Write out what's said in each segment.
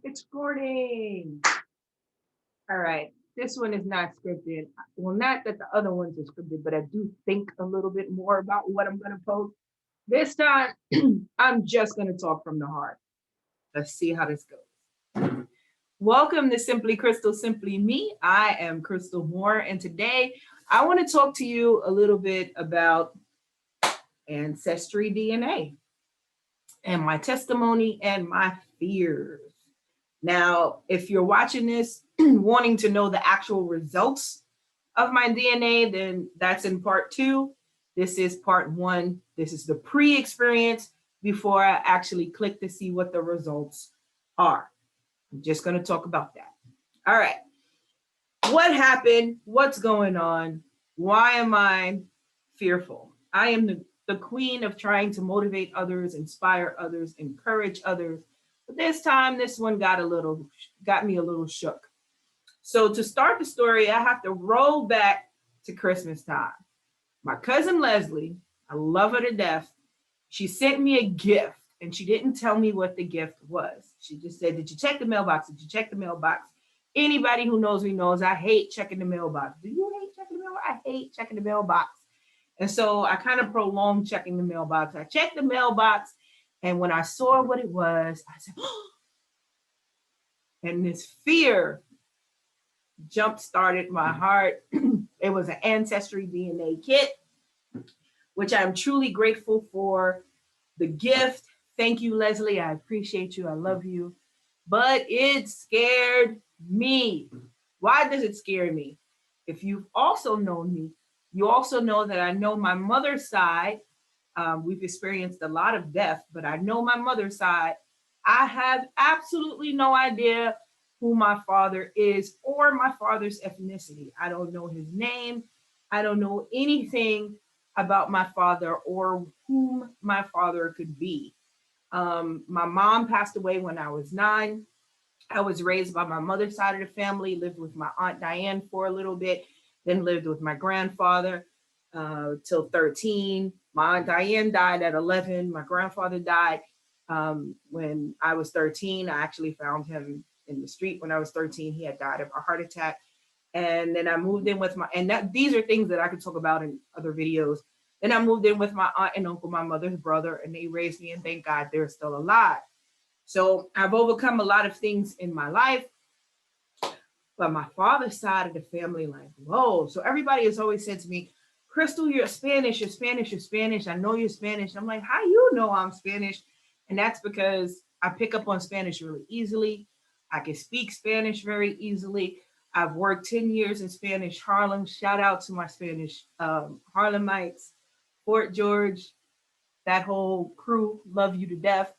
It's recording. All right. This one is not scripted. Well, not that the other ones are scripted, but I do think a little bit more about what I'm going to post. This time, I'm just going to talk from the heart. Let's see how this goes. Welcome to Simply Crystal, Simply Me. I am Crystal Moore, and today I want to talk to you a little bit about ancestry DNA and my testimony and my fears. Now, if you're watching this wanting to know the actual results of my DNA, then that's in part two. This is part one. This is the pre experience before I actually click to see what the results are. I'm just going to talk about that. All right. What happened? What's going on? Why am I fearful? I am the queen of trying to motivate others, inspire others, encourage others. But this time, this one got me a little shook. So to start the story, I have to roll back to Christmas time. My cousin Leslie, I love her to death. She sent me a gift and she didn't tell me what the gift was. She just said, "Did you check the mailbox? Did you check the mailbox?" Anybody who knows me knows I hate checking the mailbox. Do you hate checking the mailbox? I hate checking the mailbox. And so I kind of prolonged checking the mailbox. I checked the mailbox, and when I saw what it was, I said, oh, and this fear jump started my heart. It was an AncestryDNA kit, which I'm truly grateful for the gift. Thank you, Leslie. I appreciate you. I love you. But it scared me. Why does it scare me? If you've also known me, you also know that I know my mother's side. We've experienced a lot of death, but I know my mother's side. I have absolutely no idea who my father is or my father's ethnicity. I don't know his name. I don't know anything about my father or whom my father could be. My mom passed away when I was 9. I was raised by my mother's side of the family, lived with my Aunt Diane for a little bit, then lived with my grandfather till 13. My Aunt Diane died at 11. My grandfather died when I was 13. I actually found him in the street when I was 13. He had died of a heart attack. And then I moved in with these are things that I could talk about in other videos. Then I moved in with my aunt and uncle, my mother's brother, and they raised me, and thank God they're still alive. So I've overcome a lot of things in my life, but my father's side of the family, like, whoa. So everybody has always said to me, "Crystal, you're Spanish, you're Spanish, you're Spanish. I know you're Spanish." I'm like, how you know I'm Spanish? And that's because I pick up on Spanish really easily. I can speak Spanish very easily. I've worked 10 years in Spanish Harlem. Shout out to my Spanish Harlemites, Fort George, that whole crew, love you to death.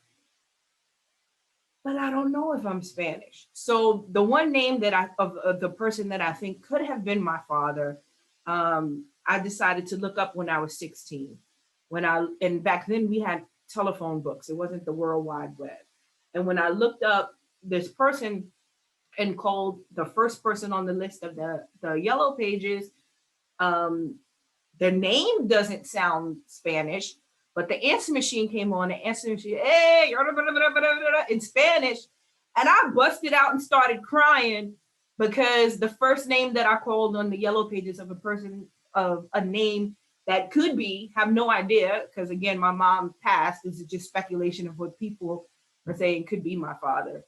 But I don't know if I'm Spanish. So the one name that of the person that I think could have been my father, I decided to look up when I was 16. And back then we had telephone books. It wasn't the World Wide Web. And when I looked up this person and called the first person on the list of the yellow pages, um, the name doesn't sound Spanish, but the answer machine came on. The answer machine, hey, in Spanish, and I busted out and started crying because the first name that I called on the yellow pages of a person of a name that could be, have no idea, because again, my mom passed. This is just speculation of what people are saying could be my father.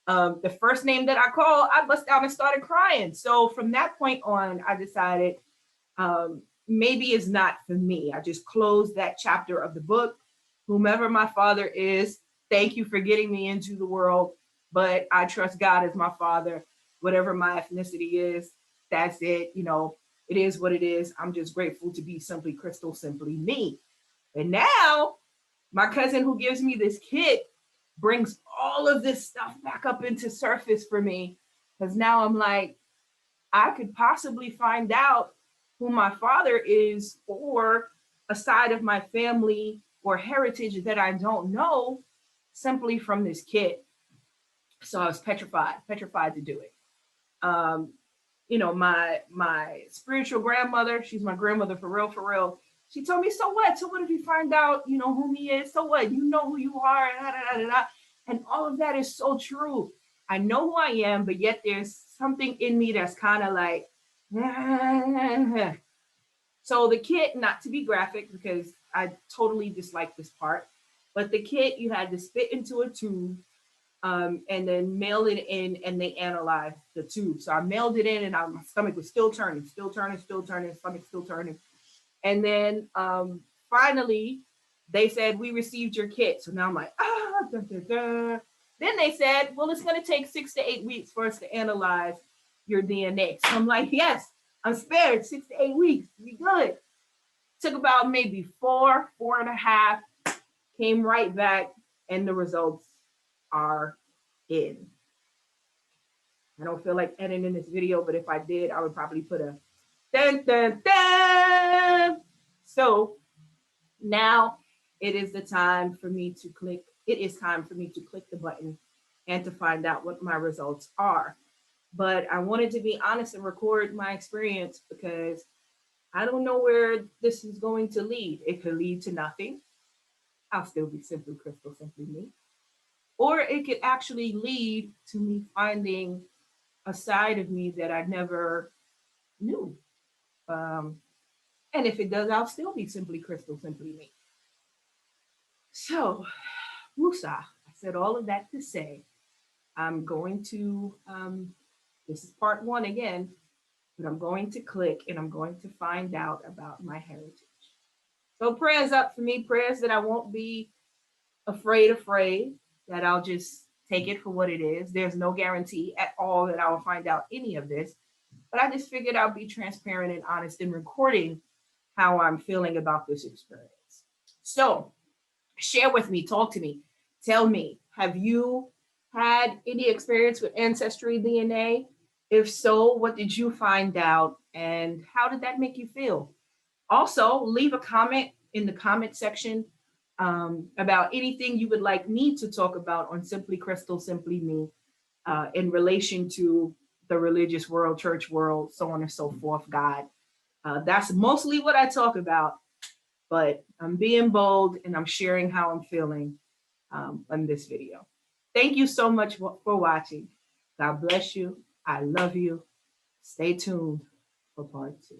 The first name that I called, I busted out and started crying. So from that point on, I decided maybe it's not for me. I just closed that chapter of the book. Whomever my father is, thank you for getting me into the world, but I trust God as my father. Whatever my ethnicity is, that's it. You know, it is what it is. I'm just grateful to be simply Crystal, simply me. And now my cousin who gives me this kit brings all of this stuff back up into surface for me. Because now I'm like, I could possibly find out who my father is or a side of my family or heritage that I don't know simply from this kit. So I was petrified to do it. Um, my spiritual grandmother, she's my grandmother for real, for real. She told me, so what? So what if you find out, who he is? So what? You know who you are. And all of that is so true. I know who I am, but yet there's something in me that's kind of like, so the kit, not to be graphic because I totally dislike this part, but the kit you had to spit into a tube and then mail it in, and they analyzed the tube. So I mailed it in, and my stomach was still turning, stomach still turning. And then finally, they said, we received your kit. So now I'm like, da, da, da. Then they said, well, it's going to take 6 to 8 weeks for us to analyze your DNA. So I'm like, yes, I'm spared 6 to 8 weeks. Be good. Took about maybe 4.5, came right back, and the results are in. I don't feel like editing this video, but if I did, I would probably put a dun dun dun. So now it is the time for me to click. It is time for me to click the button and to find out what my results are. But I wanted to be honest and record my experience because I don't know where this is going to lead. It could lead to nothing. I'll still be Simply Crystal, Simply Me. Or it could actually lead to me finding a side of me that I never knew. And if it does, I'll still be Simply Crystal, Simply Me. So, Musa, I said all of that to say, I'm going to, this is part one again, but I'm going to click and I'm going to find out about my heritage. So prayers up for me, prayers that I won't be afraid, that I'll just take it for what it is. There's no guarantee at all that I will find out any of this, but I just figured I'll be transparent and honest in recording how I'm feeling about this experience. So share with me, talk to me, tell me, have you had any experience with AncestryDNA? If so, what did you find out and how did that make you feel? Also, leave a comment in the comment section about anything you would like me to talk about on Simply Crystal, Simply Me in relation to the religious world, church world, so on and so forth, God. That's mostly what I talk about, but I'm being bold and I'm sharing how I'm feeling on this video. Thank you so much for watching. God bless you. I love you. Stay tuned for part 2.